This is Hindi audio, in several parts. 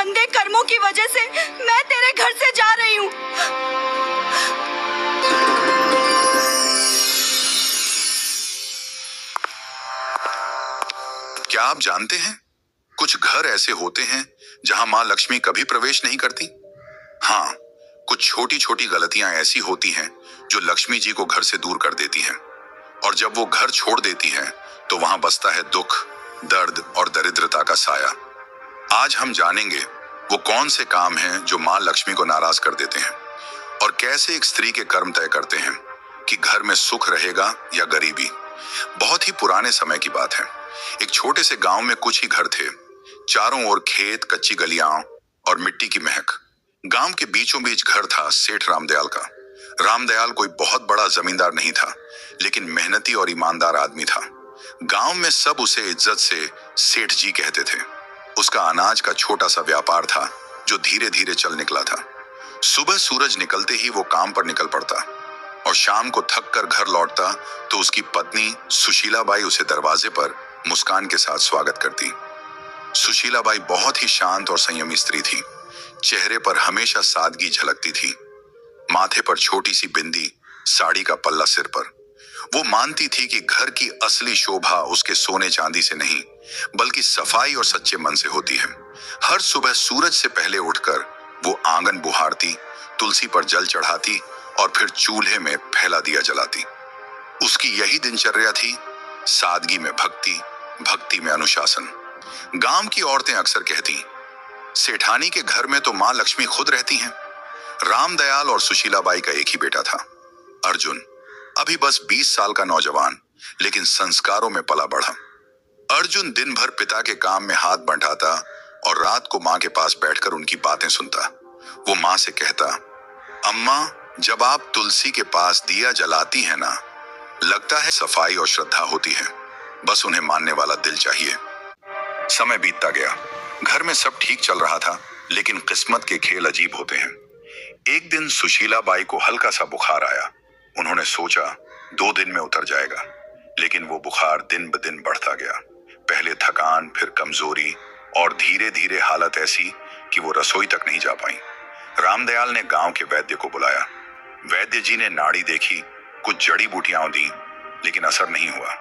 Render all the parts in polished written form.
गंदे कर्मों की वजह से मैं तेरे घर से जा रही हूँ। क्या आप जानते हैं, कुछ घर ऐसे होते हैं जहां मां लक्ष्मी कभी प्रवेश नहीं करती। हाँ, कुछ छोटी छोटी गलतियां ऐसी होती हैं जो लक्ष्मी जी को घर से दूर कर देती हैं, और जब वो घर छोड़ देती हैं तो वहां बसता है दुख, दर्द और दरिद्रता का साया। आज हम जानेंगे वो कौन से काम हैं जो मां लक्ष्मी को नाराज कर देते हैं, और कैसे एक स्त्री के कर्म तय करते हैं कि घर में सुख रहेगा या गरीबी। बहुत ही पुराने समय की बात है। एक छोटे से गांव में कुछ ही घर थे। चारों ओर खेत, कच्ची गलियां और मिट्टी की महक। गांव के बीचों बीच घर था सेठ रामदयाल का। रामदयाल कोई बहुत बड़ा जमींदार नहीं था, लेकिन मेहनती और ईमानदार आदमी था। गांव में सब उसे इज्जत से सेठ जी कहते थे। उसका अनाज का छोटा सा व्यापार था जो धीरे धीरे चल निकला था। सुबह सूरज निकलते ही वो काम पर निकल पड़ता, और शाम को थक कर घर लौटता तो उसकी पत्नी सुशीलाबाई उसे दरवाजे पर मुस्कान के साथ स्वागत करती। सुशीलाबाई बहुत ही शांत और संयमी स्त्री थी। चेहरे पर हमेशा सादगी झलकती थी। माथे पर छोटी सी बिंदी, साड़ी का पल्ला सिर पर। वो मानती थी कि घर की असली शोभा उसके सोने चांदी से नहीं, बल्कि सफाई और सच्चे मन से होती है। हर सुबह सूरज से पहले उठकर वो आंगन बुहारती, तुलसी पर जल चढ़ाती और फिर चूल्हे में फैला दिया जलाती। उसकी यही दिनचर्या थी, सादगी में भक्ति, भक्ति में अनुशासन। गांव की औरतें अक्सर कहती, सेठानी के घर में तो मां लक्ष्मी खुद रहती हैं। रामदयाल और सुशीलाबाई का एक ही बेटा था, अर्जुन। अभी बस 20 साल का नौजवान, लेकिन संस्कारों में पला बढ़ा। अर्जुन दिन भर पिता के काम में हाथ बंटाता और रात को मां के पास बैठकर उनकी बातें सुनता। वो मां से कहता, अम्मा, जब आप तुलसी के पास दिया जलाती हैं ना, लगता है सफाई और श्रद्धा होती है। बस उन्हें मानने वाला दिल चाहिए। समय बीतता गया। घर में सब ठीक चल रहा था, लेकिन किस्मत के खेल अजीब होते हैं। एक दिन सुशीलाबाई को हल्का सा बुखार आया। उन्होंने सोचा 2 दिन में उतर जाएगा, लेकिन वो बुखार दिन ब दिन बढ़ता गया। पहले थकान, फिर कमजोरी, और धीरे धीरे हालत ऐसी कि वो रसोई तक नहीं जा पाई। रामदयाल ने गांव के वैद्य को बुलाया। वैद्य जी ने नाड़ी देखी, कुछ जड़ी बूटियां दी, लेकिन असर नहीं हुआ।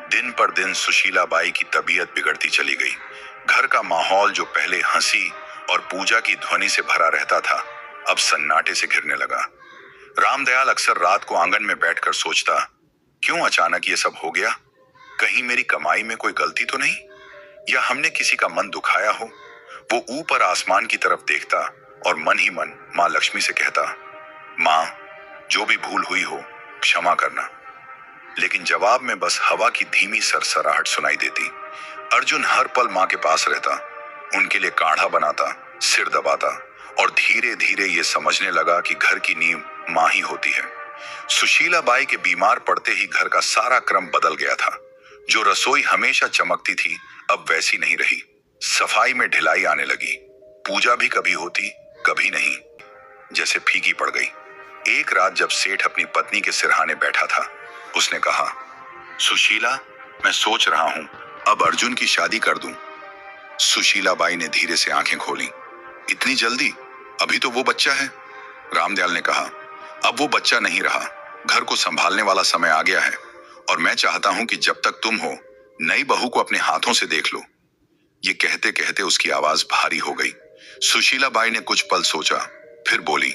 दिन पर दिन सुशीलाबाई की तबीयत बिगड़ती चली गई। घर का माहौल जो पहले हंसी और पूजा की ध्वनि से भरा रहता था, अब सन्नाटे से घिरने लगा। रामदयाल अक्सर रात को आंगन में बैठकर सोचता, क्यों अचानक ये सब हो गया? कहीं मेरी कमाई में कोई गलती तो नहीं, या हमने किसी का मन दुखाया हो? वो ऊपर आसमान की तरफ देखता और मन ही मन मां लक्ष्मी से कहता, मां, जो भी भूल हुई हो क्षमा करना। लेकिन जवाब में बस हवा की धीमी सरसराहट सुनाई देती। अर्जुन हर पल मां के पास रहता, उनके लिए काढ़ा बनाता, सिर दबाता, और धीरे धीरे ये समझने लगा कि घर की नींव मां ही होती है। सुशीलाबाई के बीमार पड़ते ही घर का सारा क्रम बदल गया था। जो रसोई हमेशा चमकती थी, अब वैसी नहीं रही। सफाई में ढिलाई आने लगी। पूजा भी कभी होती, कभी नहीं, जैसे फीकी पड़ गई। एक रात जब सेठ अपनी पत्नी के सिरहाने बैठा था, उसने कहा, सुशीला, मैं सोच रहा हूं अब अर्जुन की शादी कर दूं। सुशीलाबाई ने धीरे से आंखें खोली। इतनी जल्दी? अभी तो वो बच्चा है। रामदयाल ने कहा, अब वो बच्चा नहीं रहा, घर को संभालने वाला समय आ गया है, और मैं चाहता हूं कि जब तक तुम हो, नई बहू को अपने हाथों से देख लो। ये कहते कहते उसकी आवाज भारी हो गई। सुशीलाबाई ने कुछ पल सोचा, फिर बोली,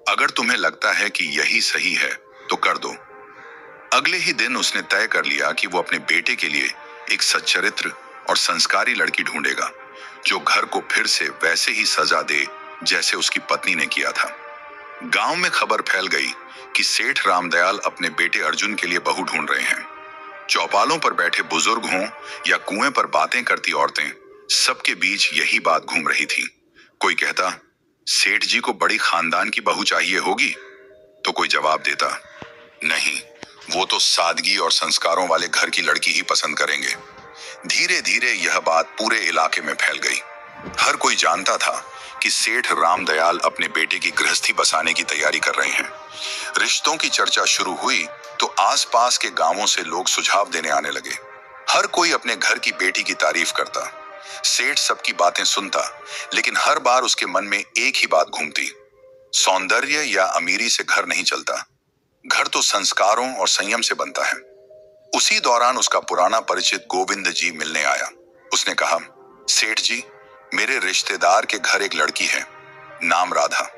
अगर तुम्हें लगता है कि यही सही है तो कर दो। अगले ही दिन उसने तय कर लिया कि वो अपने बेटे के लिए एक सच्चरित्र और संस्कारी लड़की ढूंढेगा, जो घर को फिर से वैसे ही सजा दे जैसे उसकी पत्नी ने किया था। गांव में खबर फैल गई कि सेठ रामदयाल अपने बेटे अर्जुन के लिए बहू ढूंढ रहे हैं। चौपालों पर बैठे बुजुर्ग हों या कुएं पर बातें करती औरतें, सबके बीच यही बात घूम रही थी। कोई कहता, सेठ जी को बड़ी खानदान की बहू चाहिए होगी, तो कोई जवाब देता, नहीं, वो तो सादगी और संस्कारों वाले घर की लड़की ही पसंद करेंगे। धीरे धीरे यह बात पूरे इलाके में फैल गई। हर कोई जानता था कि सेठ रामदयाल अपने बेटे की गृहस्थी बसाने की तैयारी कर रहे हैं। रिश्तों की चर्चा शुरू हुई तो आसपास के गांवों से लोग सुझाव देने आने लगे। हर कोई अपने घर की बेटी की तारीफ करता। सेठ सबकी बातें सुनता, लेकिन हर बार उसके मन में एक ही बात घूमती, सौंदर्य या अमीरी से घर नहीं चलता, घर तो संस्कारों और संयम से बनता है। उसी दौरान उसका पुराना परिचित गोविंद जी मिलने आया। उसने कहा, सेठ जी, मेरे रिश्तेदार के घर एक लड़की है, नाम राधा,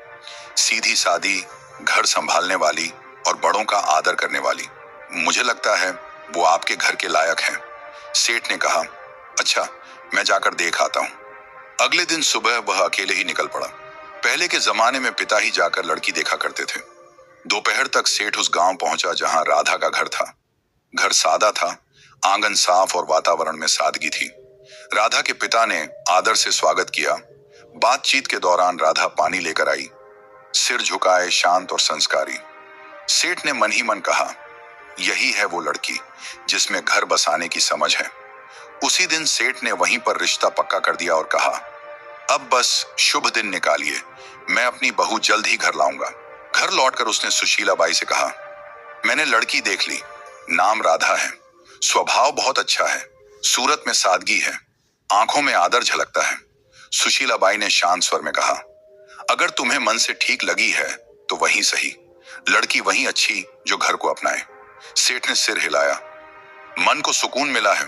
सीधी सादी, घर संभालने वाली और बड़ों का आदर करने वाली। मुझे लगता है वो आपके घर के लायक है। सेठ ने कहा, अच्छा, मैं जाकर देख आता हूं। अगले दिन सुबह वह अकेले ही निकल पड़ा। पहले के जमाने में पिता ही जाकर लड़की देखा करते थे। दोपहर तक सेठ उस गांव पहुंचा जहां राधा का घर था। घर सादा था, आंगन साफ और वातावरण में सादगी थी। राधा के पिता ने आदर से स्वागत किया। बातचीत के दौरान राधा पानी लेकर आई, सिर झुकाए, शांत और संस्कारी। सेठ ने मन ही मन कहा, यही है वो लड़की जिसमें घर बसाने की समझ है। उसी दिन सेठ ने वहीं पर रिश्ता पक्का कर दिया और कहा, अब बस शुभ दिन निकालिए, मैं अपनी बहू जल्द ही घर लाऊंगा। घर लौटकर उसने सुशीला बाई से कहा, मैंने लड़की देख ली, नाम राधा है, स्वभाव बहुत अच्छा है, सूरत में सादगी है, आंखों में आदर झलकता है। सुशीला बाई ने शांत स्वर में कहा, अगर तुम्हें मन से ठीक लगी है तो वहीं सही, लड़की वहीं अच्छी जो घर को अपनाए। सेठ ने सिर हिलाया, मन को सुकून मिला है,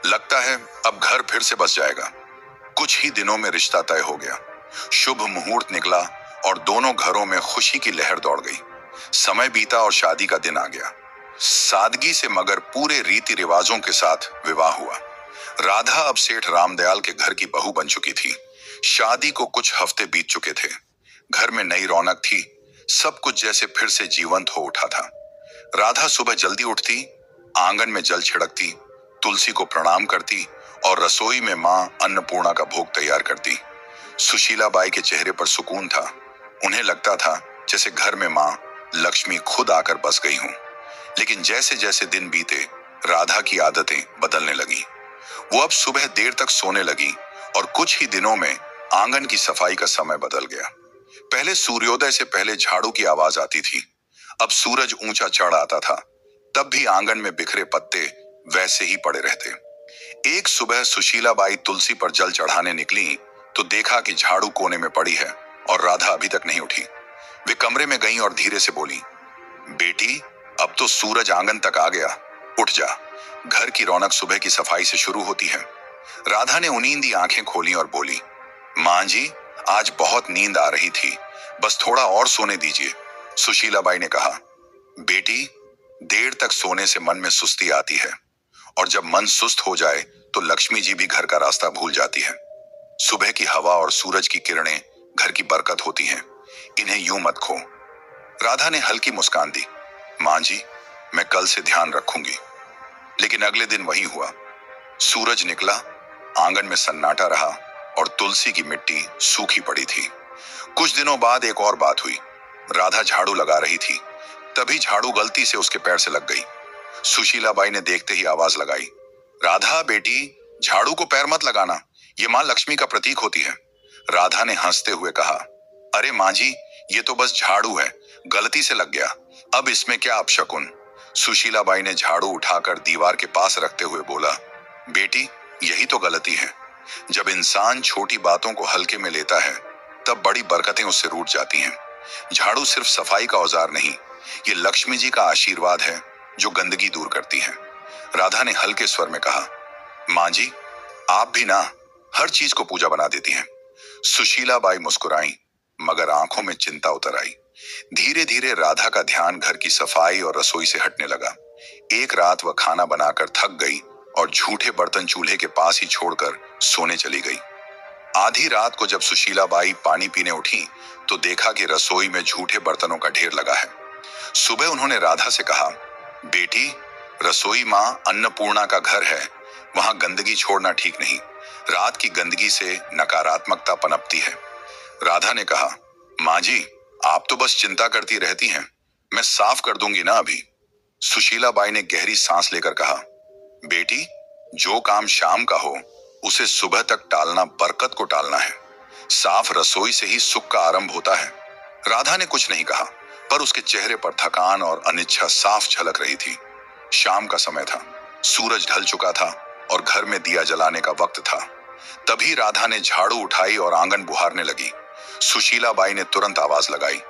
लगता है अब घर फिर से बस जाएगा। कुछ ही दिनों में रिश्ता तय हो गया। शुभ मुहूर्त निकला और दोनों घरों में खुशी की लहर दौड़ गई। समय बीता और शादी का दिन आ गया। सादगी से मगर पूरे रीति रिवाजों के साथ विवाह हुआ। राधा अब सेठ रामदयाल के घर की बहू बन चुकी थी। शादी को कुछ हफ्ते बीत चुके थे। घर में नई रौनक थी, सब कुछ जैसे फिर से जीवंत हो उठा था। राधा सुबह जल्दी उठती, आंगन में जल छिड़कती, तुलसी को प्रणाम करती और रसोई में मां अन्नपूर्णा का भोग तैयार करती। सुशीला बाई के चेहरे पर सुकून था। उन्हें लगता था जैसे घर में मां लक्ष्मी खुद आकर बस गई हूं। लेकिन जैसे जैसे दिन बीते, राधा की आदतें बदलने लगी। वो अब सुबह देर तक सोने लगी और कुछ ही दिनों में आंगन की सफाई का समय बदल गया। पहले सूर्योदय से पहले झाड़ू की आवाज आती थी, अब सूरज ऊंचा चढ़ आता था, तब भी आंगन में बिखरे पत्ते वैसे ही पड़े रहते। एक सुबह सुशीला बाई तुलसी पर जल चढ़ाने निकली तो देखा कि झाड़ू कोने में पड़ी है और राधा अभी तक नहीं उठी। वे कमरे में गईं और धीरे से बोली, बेटी, अब तो सूरज आंगन तक आ गया, उठ जा, घर की रौनक सुबह की सफाई से शुरू होती है। राधा ने उनींदी आंखें खोली और बोली, मां जी, आज बहुत नींद आ रही थी, बस थोड़ा और सोने दीजिए। सुशीला बाई ने कहा, बेटी, देर तक सोने से मन में सुस्ती आती है और जब मन सुस्त हो जाए तो लक्ष्मी जी भी घर का रास्ता भूल जाती है। सुबह की हवा और सूरज की किरणें घर की बरकत होती हैं, इन्हें यूं मत खो। राधा ने हल्की मुस्कान दी, मां जी, मैं कल से ध्यान रखूंगी। लेकिन अगले दिन वही हुआ। सूरज निकला, आंगन में सन्नाटा रहा और तुलसी की मिट्टी सूखी पड़ी थी। कुछ दिनों बाद एक और बात हुई। राधा झाड़ू लगा रही थी, तभी झाड़ू गलती से उसके पैर से लग गई। सुशीला बाई ने देखते ही आवाज लगाई, राधा बेटी, झाड़ू को पैर मत लगाना, ये मां लक्ष्मी का प्रतीक होती है। राधा ने हंसते हुए कहा, अरे मां जी, ये तो बस झाड़ू है, गलती से लग गया, अब इसमें क्या अपशकुन। सुशीला बाई ने झाड़ू उठाकर दीवार के पास रखते हुए बोला, बेटी, यही तो गलती है। जब इंसान छोटी बातों को हल्के में लेता है तब बड़ी बरकतें उससे रूठ जाती हैं। झाड़ू सिर्फ सफाई का औजार नहीं, ये लक्ष्मी जी का आशीर्वाद है जो गंदगी दूर करती है। राधा ने हल्के स्वर में कहा, मां जी, आप भी ना हर चीज को पूजा बना देती हैं। सुशीला बाई मुस्कुराई, मगर आंखों में चिंता उतर आई। धीरे धीरे राधा का ध्यान घर की सफाई और रसोई से हटने लगा। एक रात वह खाना बनाकर थक गई और झूठे बर्तन चूल्हे के पास ही छोड़कर सोने चली गई। आधी रात को जब सुशीला बाई पानी पीने उठी तो देखा कि रसोई में झूठे बर्तनों का ढेर लगा है। सुबह उन्होंने राधा से कहा, बेटी, रसोई मां अन्नपूर्णा का घर है, वहां गंदगी छोड़ना ठीक नहीं, रात की गंदगी से नकारात्मकता पनपती है। राधा ने कहा, मां जी, आप तो बस चिंता करती रहती हैं, मैं साफ कर दूंगी ना अभी। सुशीला बाई ने गहरी सांस लेकर कहा, बेटी, जो काम शाम का हो उसे सुबह तक टालना बरकत को टालना है। साफ रसोई से ही सुख का आरंभ होता है। राधा ने कुछ नहीं कहा, पर उसके चेहरे पर थकान और अनिच्छा साफ झलक रही थी। शाम का समय था, सूरज ढल चुका था और घर में दिया जलाने का वक्त था। तभी राधा ने झाड़ू उठाई और आंगन बुहारने लगी। सुशीला बाई ने तुरंत आवाज लगाई,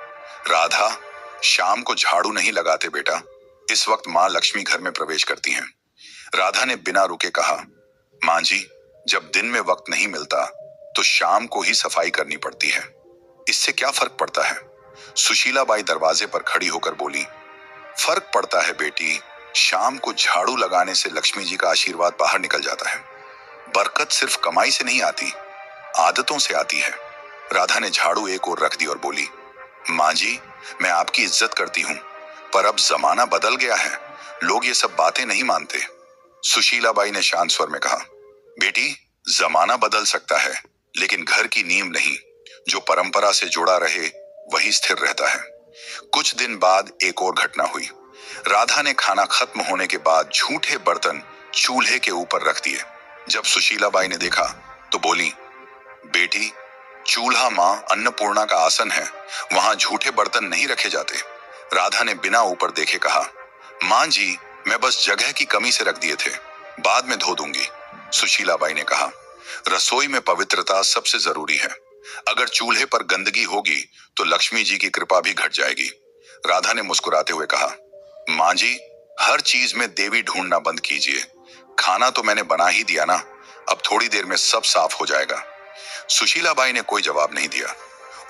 राधा, शाम को झाड़ू नहीं लगाते बेटा, इस वक्त माँ लक्ष्मी घर में प्रवेश करती हैं। राधा ने बिना रुके कहा, माँ जी, जब दिन में वक्त नहीं मिलता तो शाम को ही सफाई करनी पड़ती है, इससे क्या फर्क पड़ता है? सुशीला बाई दरवाजे पर खड़ी होकर बोली, फर्क पड़ता है बेटी, शाम को झाड़ू लगाने से लक्ष्मी जी का आशीर्वाद बाहर निकल जाता है। बरकत सिर्फ कमाई से नहीं आती, आदतों से आती है। राधा ने झाड़ू एक ओर रख दी और बोली, माँ जी, मैं आपकी इज्जत करती हूँ, पर अब जमाना बदल गया है, लोग ये सब बातें नहीं मानते। सुशीला बाई ने शांत स्वर में कहा, बेटी, जमाना बदल सकता है लेकिन घर की नींव नहीं, जो परंपरा से जुड़ा रहे वही स्थिर रहता है। कुछ दिन बाद एक और घटना हुई। राधा ने खाना खत्म होने के बाद झूठे बर्तन चूल्हे के ऊपर रख दिए। जब सुशीला बाई ने देखा तो बोली, बेटी, चूल्हा माँ अन्नपूर्णा का आसन है, वहां झूठे बर्तन नहीं रखे जाते। राधा ने बिना ऊपर देखे कहा, माँ जी, मैं बस जगह की कमी से रख दिए थे, बाद में धो दूंगी। सुशीला बाई ने कहा, रसोई में पवित्रता सबसे जरूरी है, अगर चूल्हे पर गंदगी होगी तो लक्ष्मी जी की कृपा भी घट जाएगी। राधा ने मुस्कुराते हुए कहा, माँ जी, हर चीज में देवी ढूंढना बंद कीजिए, खाना तो मैंने बना ही दिया ना, अब थोड़ी देर में सब साफ हो जाएगा। सुशीला बाई ने कोई जवाब नहीं दिया।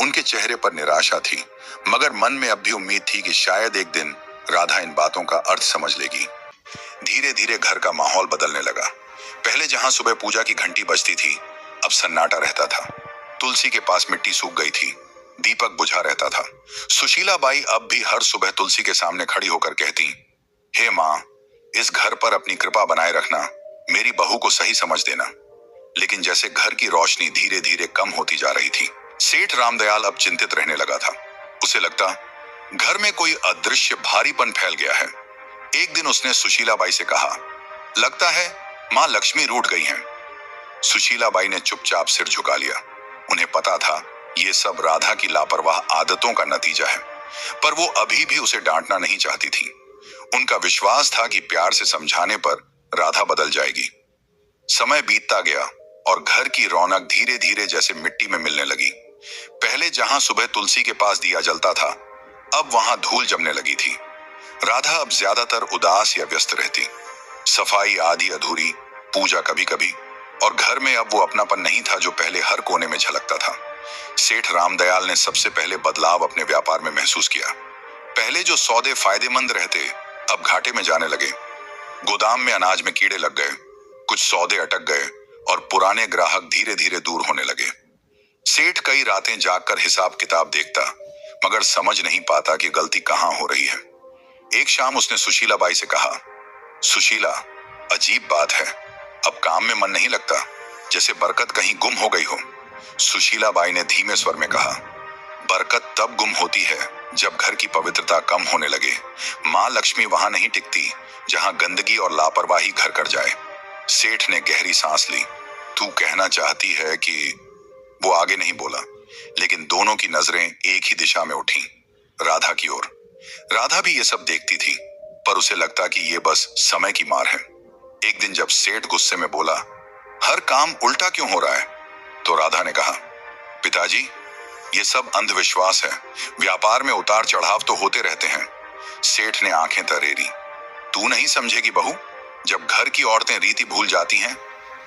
उनके चेहरे पर निराशा थी, मगर मन में अब भी उम्मीद थी कि शायद एक दिन राधा इन बातों का अर्थ समझ लेगी। धीरे धीरे घर का माहौल बदलने लगा। पहले जहां सुबह पूजा की घंटी बजती थी, अब सन्नाटा रहता था। तुलसी के पास मिट्टी सूख गई थी, दीपक बुझा रहता था। सुशीला बाई अब भी हर सुबह तुलसी के सामने खड़ी होकर कहती, हे माँ, इस घर पर अपनी कृपा बनाए रखना, मेरी बहू को सही समझ देना। लेकिन जैसे घर की रोशनी धीरे धीरे कम होती जा रही थी, सेठ रामदयाल अब चिंतित रहने लगा था। उसे लगता घर में कोई अदृश्य भारीपन फैल गया है। एक दिन उसने सुशीला बाई से कहा, लगता है माँ लक्ष्मी रूठ गई हैं। सुशीला बाई ने चुपचाप सिर झुका लिया। उन्हें पता था ये सब राधा की लापरवाह आदतों का नतीजा है, पर वो अभी भी उसे डांटना नहीं चाहती थी। उनका विश्वास था कि प्यार से समझाने पर राधा बदल जाएगी। समय बीतता गया और घर की रौनक धीरे धीरे जैसे मिट्टी में मिलने लगी। पहले जहां सुबह तुलसी के पास दिया जलता था, अब वहां धूल जमने लगी थी। राधा अब ज्यादातर उदास या व्यस्त रहती, सफाई आधी अधूरी, पूजा कभी कभी, और घर में अब वो अपनापन नहीं था जो पहले हर कोने में झलकता था। सेठ रामदयाल ने सबसे पहले बदलाव अपने व्यापार में महसूस किया। पहले जो सौदे फायदेमंद रहते, अब घाटे में जाने लगे। गोदाम में अनाज में कीड़े लग गए, कुछ सौदे अटक गए और पुराने ग्राहक धीरे धीरे दूर होने लगे। सेठ कई रातें जागकर हिसाब किताब देखता, मगर समझ नहीं पाता कि गलती कहां हो रही है। एक शाम उसने सुशीला बाई से कहा, सुशीला, अजीब बात है, अब काम में मन नहीं लगता, जैसे बरकत कहीं गुम हो गई हो। सुशीला बाई ने धीमे स्वर में कहा, बरकत तब गुम होती है जब घर की पवित्रता कम होने लगे। माँ लक्ष्मी वहां नहीं टिकती जहां गंदगी और लापरवाही घर कर जाए। सेठ ने गहरी सांस ली। तू कहना चाहती है कि... वो आगे नहीं बोला, लेकिन दोनों की नजरें एक ही दिशा में उठी, राधा की ओर। राधा भी ये सब देखती थी, पर उसे लगता कि ये बस समय की मार है। एक दिन जब सेठ गुस्से में बोला, हर काम उल्टा क्यों हो रहा है, तो राधा ने कहा, पिताजी, ये सब अंधविश्वास है, व्यापार में उतार चढ़ाव तो होते रहते हैं। सेठ ने आंखें तरेरी। तू नहीं समझेगी बहू, जब घर की औरतें रीति भूल जाती हैं,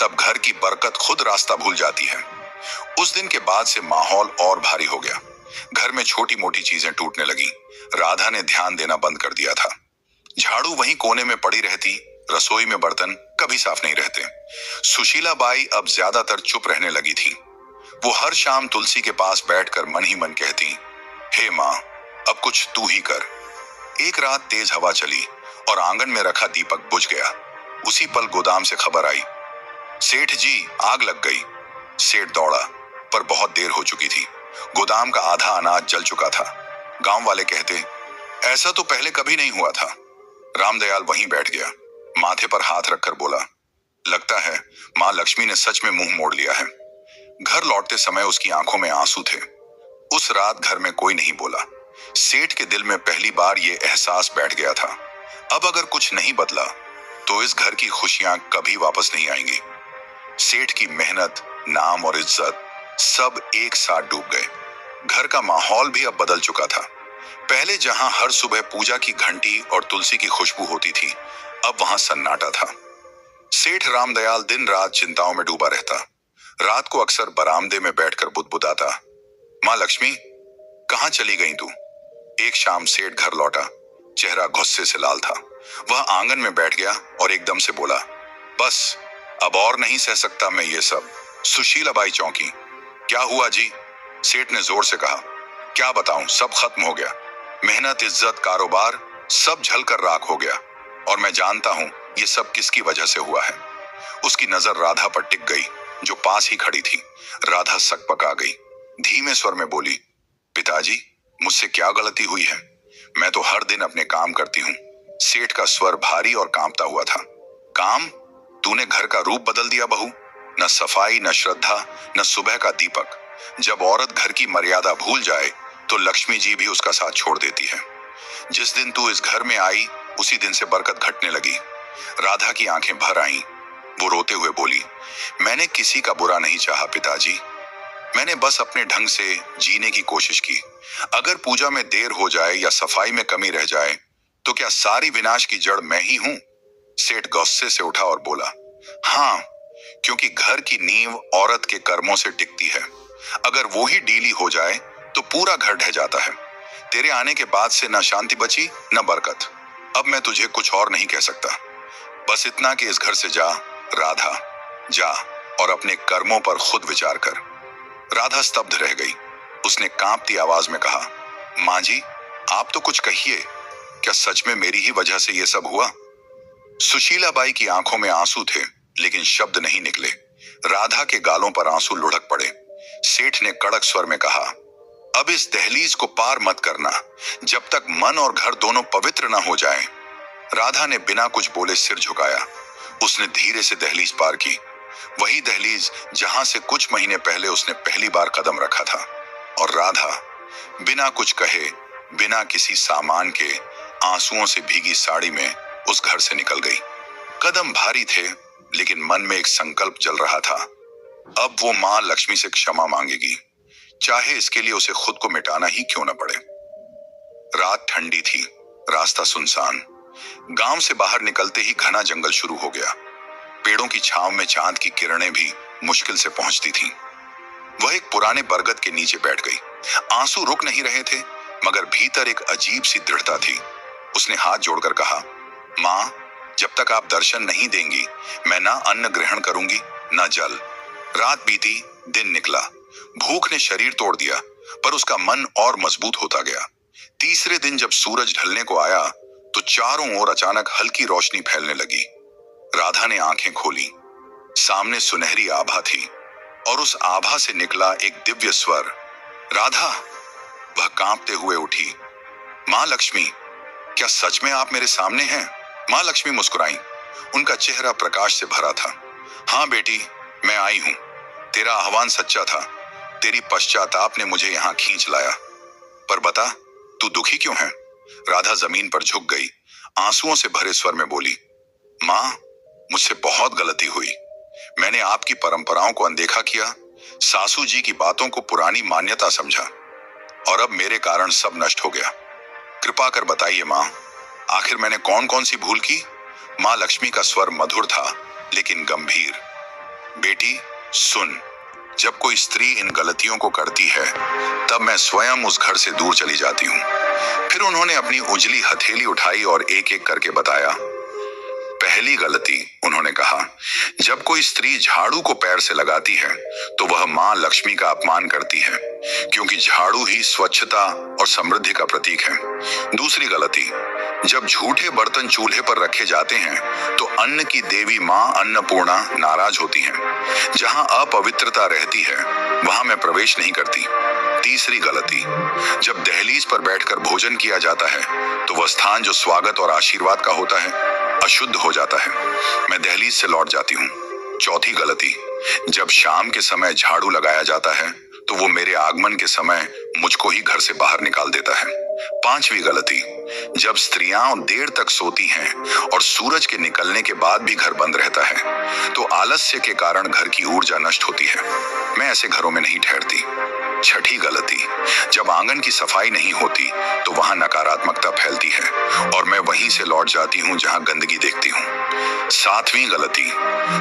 तब घर की बरकत खुद रास्ता भूल जाती है। उस दिन के बाद से माहौल और भारी हो गया। घर में छोटी मोटी चीजें टूटने लगी। राधा ने ध्यान देना बंद कर दिया था। झाड़ू वहीं कोने में पड़ी रहती, रसोई में बर्तन कभी साफ नहीं रहते। सुशीला बाई अब ज्यादातर चुप रहने लगी थी। वो हर शाम तुलसी के पास बैठकर मन ही मन कहती, हे माँ, अब कुछ तू ही कर। एक रात तेज हवा चली और आंगन में रखा दीपक बुझ गया। उसी पल गोदाम से खबर आई, सेठ जी, आग लग गई। सेठ दौड़ा, पर बहुत देर हो चुकी थी। गोदाम का आधा अनाज जल चुका था। गांव वाले कहते, ऐसा तो पहले कभी नहीं हुआ था। रामदयाल वहीं बैठ गया, माथे पर हाथ रखकर बोला, लगता है माँ लक्ष्मी ने सच में मुंह मोड़ लिया है। घर लौटते समय उसकी आंखों में आंसू थे। उस रात घर में कोई नहीं बोला। सेठ के दिल में पहली बार ये एहसास बैठ गया था, अब अगर कुछ नहीं बदला तो इस घर की खुशियां कभी वापस नहीं आएंगी। सेठ की मेहनत, नाम और इज्जत सब एक साथ डूब गए। घर का माहौल भी अब बदल चुका था। पहले जहां हर सुबह पूजा की घंटी और तुलसी की खुशबू होती थी, अब वहां सन्नाटा था। सेठ रामदयाल दिन रात चिंताओं में डूबा रहता। रात को अक्सर बरामदे में बैठकर बुदबुदाता, माँ लक्ष्मी, कहाँ चली गई तू? एक शाम सेठ घर लौटा। चेहरा गुस्से से लाल था। वह आंगन में बैठ गया और एकदम से बोला, बस अब और नहीं सह सकता मैं ये सब। सुशीलाबाई चौंकी। क्या हुआ जी? सेठ ने जोर से कहा। क्या बताऊं, सब खत्म हो गया। मेहनत, इज्जत, कारोबार सब झलकर राख हो गया। और मैं जानता हूं ये सब किसकी वजह से हुआ है। उसकी नजर राधा पर टिक गई, जो पास ही खड़ी थी। राधा सकपका गई। धीमे स्वर में बोली, पिताजी, मुझसे क्या गलती हुई है? मैं तो हर दिन अपने काम करती हूँ। सेठ का स्वर भारी और कांपता हुआ था। काम? तूने घर का रूप बदल दिया बहू। न सफाई, न श्रद्धा, न सुबह का दीपक। जब औरत घर की मर्यादा भूल जाए तो लक्ष्मी जी भी उसका साथ छोड़ देती है। जिस दिन तू इस घर में आई, उसी दिन से बरकत घटने लगी। राधा की आंखें भर आईं। वो रोते हुए बोली, मैंने किसी का बुरा नहीं चाहा पिताजी। मैंने बस अपने ढंग से जीने की कोशिश की। अगर पूजा में देर हो जाए या सफाई में कमी रह जाए तो क्या सारी विनाश की जड़ मैं ही हूं? सेठ गुस्से से उठा और बोला, हाँ, क्योंकि घर की नींव औरत के कर्मों से टिकती है। अगर वो ही ढीली हो जाए तो पूरा घर ढह जाता है। तेरे आने के बाद से न शांति बची न बरकत। अब मैं तुझे कुछ और नहीं कह सकता, बस इतना कि इस घर से जा राधा, जा और अपने कर्मों पर खुद विचार कर। राधा स्तब्ध रह गई। उसने कांपती आवाज में कहा, माँ जी, आप तो कुछ कहिए। क्या सच में मेरी ही वजह से ये सब हुआ? सुशीलाबाई की आंखों में आंसू थे, लेकिन शब्द नहीं निकले। राधा के गालों पर आंसू लुढ़क पड़े। सेठ ने कड़क स्वर में कहा, अब इस दहलीज को पार मत करना जब तक मन और घर दोनों पवित्र न हो जाएं। राधा ने बिना कुछ बोले सिर झुकाया। उसने धीरे से दहलीज पार की, वही दहलीज जहां से कुछ महीने पहले उसने पहली बार कदम रखा था। और राधा बिना कुछ कहे, बिना किसी सामान के, आंसुओं से भीगी साड़ी में उस घर से निकल गई। कदम भारी थे, लेकिन मन में एक संकल्प जल रहा था। अब वो मां लक्ष्मी से क्षमा मांगेगी, चाहे इसके लिए उसे खुद को मिटाना ही क्यों न पड़े। रात ठंडी थी, रास्ता सुनसान। गांव से बाहर निकलते ही घना जंगल शुरू हो गया। पेड़ों की छांव में चांद की किरणें भी मुश्किल से पहुंचती थीं। वह एक पुराने बरगद के नीचे बैठ गई। आंसू रुक नहीं रहे थे, मगर भीतर एक अजीब सी दृढ़ता थी। उसने हाथ जोड़कर कहा, मां, जब तक आप दर्शन नहीं देंगी, मैं ना अन्न ग्रहण करूंगी ना जल। रात बीती, दिन निकला। भूख ने शरीर तोड़ दिया, पर उसका मन और मजबूत होता गया। तीसरे दिन जब सूरज ढलने को आया तो चारों ओर अचानक हल्की रोशनी फैलने लगी। राधा ने आंखें खोली। सामने सुनहरी आभा थी और उस आभा से निकला एक दिव्य स्वर, राधा। वह कांपते हुए उठी। मां लक्ष्मी, क्या सच में आप मेरे सामने हैं? मां लक्ष्मी मुस्कुराई। उनका चेहरा प्रकाश से भरा था। हाँ बेटी, मैं आई हूं। तेरा आह्वान सच्चा था। तेरी पश्चाताप ने मुझे यहां खींच लाया। पर बता, तू दुखी क्यों है? राधा जमीन पर झुक गई। आंसुओं से भरे स्वर में बोली, मां, मुझसे बहुत गलती हुई। मैंने आपकी परंपराओं को अनदेखा किया, सासू जी की बातों को पुरानी मान्यता समझा, और अब मेरे कारण सब नष्ट हो गया। कृपा कर बताइए मां, आखिर मैंने कौन कौन सी भूल की? मां लक्ष्मी का स्वर मधुर था लेकिन गंभीर। बेटी सुन, जब कोई स्त्री इन गलतियों को करती है तब मैं स्वयं उस घर से दूर चली जाती हूँ। फिर उन्होंने अपनी उजली हथेली उठाई और एक एक करके बताया। पहली गलती, उन्होंने कहा, जब कोई स्त्री झाड़ू को पैर से लगाती है तो वह मां लक्ष्मी का अपमान करती है, क्योंकि झाड़ू ही स्वच्छता और समृद्धि का प्रतीक है। दूसरी गलती, जब झूठे बर्तन चूल्हे पर रखे जाते हैं तो अन्न की देवी मां अन्नपूर्णा नाराज होती हैं। जहां अपवित्रता रहती है वहां मैं प्रवेश नहीं करती। तीसरी गलती, जब दहलीज पर बैठकर भोजन किया जाता है तो वह स्थान जो स्वागत और आशीर्वाद का होता है अशुद्ध हो जाता है। मैं दहलीज से लौट जाती हूँ। चौथी गलती, जब शाम के समय झाड़ू लगाया जाता है तो वो मेरे आगमन के समय मुझको ही घर से बाहर निकाल देता है। 5वीं गलती, जब स्त्रियां देर तक सोती हैं और सूरज के निकलने के बाद भी घर बंद रहता है तो आलस्य के कारण घर की ऊर्जा नष्ट होती है। मैं ऐसे घरों में नहीं ठहरती। 6ठी गलती, जब आंगन की सफाई नहीं होती तो वहां नकारात्मकता फैलती है और मैं वहीं से लौट जाती हूं जहां गंदगी देखती हूं। 7वीं गलती,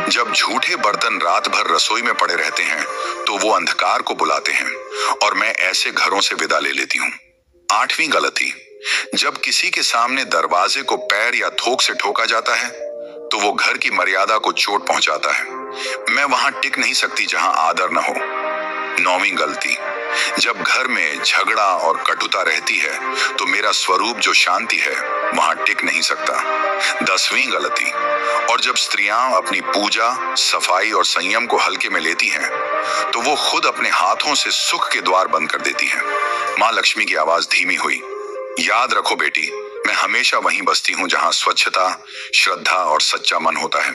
जब झूठे बर्तन रात भर रसोई में पड़े रहते हैं तो वो अंधकार को बुलाते हैं और मैं ऐसे घरों से विदा ले लेती हूँ। 8वीं गलती, जब किसी के सामने दरवाजे को पैर या थोक से ठोका जाता है तो वो घर की मर्यादा को चोट पहुंचाता है। मैं वहां टिक नहीं सकती जहां आदर न हो। 9वीं गलती, जब घर में झगड़ा और कटुता रहती है तो मेरा स्वरूप जो शांति है वहां टिक नहीं सकता। 10वीं गलती, और जब स्त्रियां अपनी पूजा, सफाई और संयम को हल्के में लेती हैं तो वो खुद अपने हाथों से सुख के द्वार बंद कर देती हैं। माँ लक्ष्मी की आवाज धीमी हुई, याद रखो बेटी, मैं हमेशा वहीं बसती हूँ जहां स्वच्छता, श्रद्धा और सच्चा मन होता है।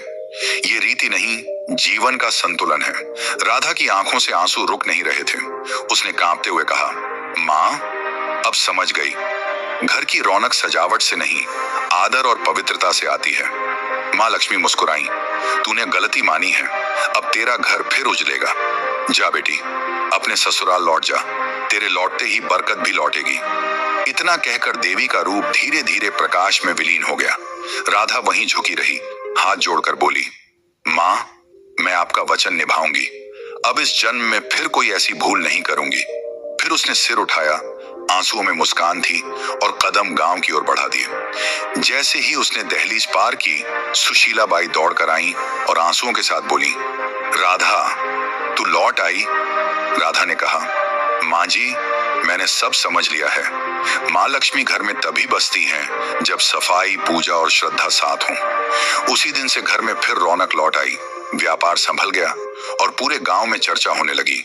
ये रीति नहीं, जीवन का संतुलन है। राधा की आंखों से आंसू रुक नहीं रहे थे। उसने कांपते हुए कहा, माँ, अब समझ गई, घर की रौनक सजावट से नहीं, आदर और पवित्रता से आती है। माँ लक्ष्मी मुस्कुराई, तूने गलती मानी है, अब तेरा घर फिर उजलेगा। जा बेटी, अपने ससुराल लौट जा, तेरे लौटते ही बरकत भी लौटेगी। इतना कहकर देवी का रूप धीरे धीरे प्रकाश में विलीन हो गया। राधा वहीं झुकी रही, हाथ जोड़कर बोली, माँ, मैं आपका वचन निभाऊंगी। अब इस जन्म में फिर कोई ऐसी भूल नहीं करूंगी। फिर उसने सिर उठाया, आंसुओं में मुस्कान थी और कदम गांव की ओर बढ़ा दिए। जैसे ही उसने दहलीज पार की, सुशीला बाई दौड़कर आई और आंसुओं के साथ बोली, राधा, तू लौट आई। राधा ने कहा, माँ जी, मैंने सब समझ लिया है। माँ लक्ष्मी घर में तभी बसती हैं जब सफाई, पूजा और श्रद्धा साथ हों। उसी दिन से घर में फिर रौनक लौट आई, व्यापार संभल गया और पूरे गांव में चर्चा होने लगी।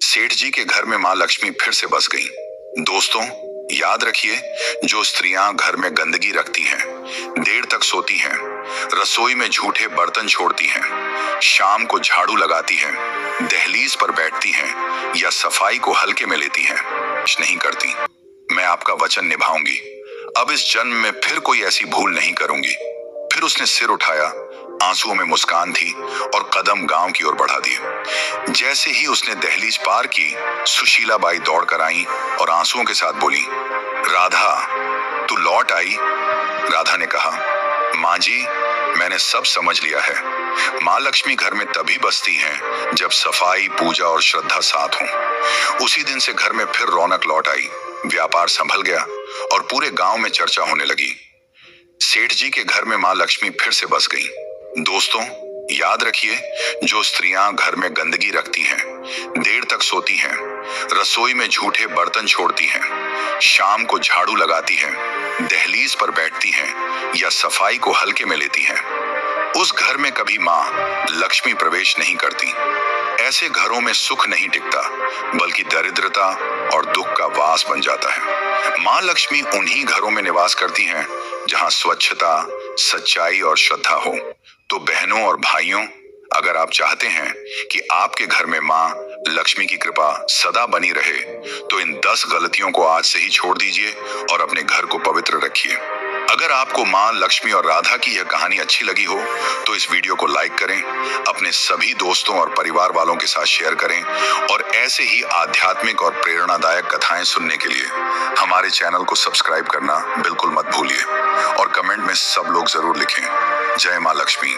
सेठ जी के घर में माँ लक्ष्मी फिर से बस गई। दोस्तों, याद रखिए, जो स्त्रियां घर में गंदगी रखती हैं, देर तक सोती हैं, रसोई में झूठे बर्तन छोड़ती हैं, शाम को झाड़ू लगाती हैं, दहलीज पर बैठती हैं या सफाई को हल्के में लेती हैं, नहीं करती, मैं आपका वचन निभाऊंगी। अब इस जन्म में फिर कोई ऐसी भूल नहीं करूंगी। फिर उसने सिर उठाया, आंसुओं में मुस्कान थी और कदम गांव की ओर बढ़ा दिए। जैसे ही उसने दहलीज पार की, सुशीला बाई दौड़कर आई और आंसुओं के साथ बोली, राधा, तू लौट आई। राधा ने कहा, माँ जी, मैंने सब समझ लिया है। माँ लक्ष्मी घर में तभी बसती हैं जब सफाई, पूजा और श्रद्धा साथ हों। उसी दिन से घर में फिर रौनक लौट आई, व्यापार संभल गया और पूरे गांव में चर्चा होने लगी। सेठ जी के घर में माँ लक्ष्मी फिर से बस गई। दोस्तों, याद रखिए, जो स्त्रियां घर में गंदगी रखती हैं, देर तक सोती हैं, रसोई में झूठे बर्तन छोड़ती हैं, शाम को झाड़ू लगाती हैं, दहलीज पर बैठती हैं या सफाई को हल्के में लेती हैं, उस घर में कभी माँ लक्ष्मी प्रवेश नहीं करती। ऐसे घरों में सुख नहीं टिकता, बल्कि दरिद्रता और दुख का वास बन जाता है। माँ लक्ष्मी उन्हीं घरों में निवास करती हैं जहां स्वच्छता, सच्चाई और श्रद्धा हो। तो बहनों और भाइयों, अगर आप चाहते हैं कि आपके घर में माँ लक्ष्मी की कृपा सदा बनी रहे, तो इन 10 गलतियों को आज से ही छोड़ दीजिए और अपने घर को पवित्र रखिए। अगर आपको माँ लक्ष्मी और राधा की यह कहानी अच्छी लगी हो तो इस वीडियो को लाइक करें, अपने सभी दोस्तों और परिवार वालों के साथ शेयर करें और ऐसे ही आध्यात्मिक और प्रेरणादायक कथाएं सुनने के लिए हमारे चैनल को सब्सक्राइब करना बिल्कुल मत भूलिए और कमेंट में सब लोग जरूर लिखें, जय माँ लक्ष्मी।